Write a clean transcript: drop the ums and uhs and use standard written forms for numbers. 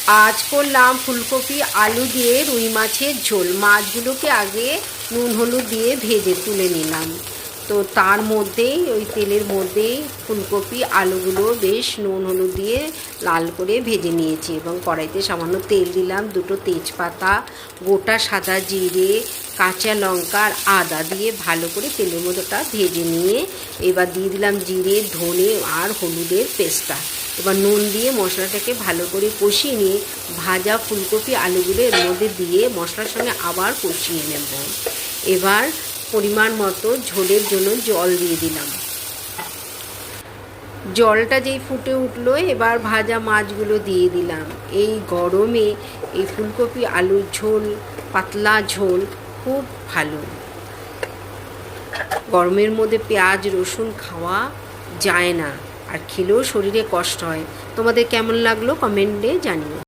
আজ করলাম ফুলকপি আলু দিয়ে রুই মাছের ঝোল। মাছগুলোকে আগে নুন হলুদ দিয়ে ভেজে তুলে নিলাম। তো তার মধ্যেই ওই তেলের মধ্যেই ফুলকপি আলুগুলো বেশ নুন হলুদ দিয়ে লাল করে ভেজে নিয়েছি এবং কড়াইতে সামান্য তেল দিলাম, দুটো তেজপাতা, গোটা সাদা জিরে, কাঁচা লঙ্কা আর আদা দিয়ে ভালো করে তেলের মধ্যেটা ভেজে নিয়ে এবার দিয়ে দিলাম জিরে, ধনে আর হলুদের পেস্টটা। এবার নুন দিয়ে মশলাটাকে ভালো করে কষিয়ে নিয়ে ভাজা ফুলকপি আলুগুলো এর মধ্যে দিয়ে মশলার সঙ্গে আবার কষিয়ে নেব। এবার পরিমাণ মতো ঝোলের জন্য জল দিয়ে দিলাম। জলটা যেই ফুটে উঠলো এবার ভাজা মাছগুলো দিয়ে দিলাম। এই গরমে এই ফুলকপি আলুর ঝোল, পাতলা ঝোল খুব ভালো। গরমের মধ্যে পেঁয়াজ রসুন খাওয়া যায় না, আর খেলেও শরীরে কষ্ট হয়। তোমাদের কেমন লাগলো কমেন্টে জানিও।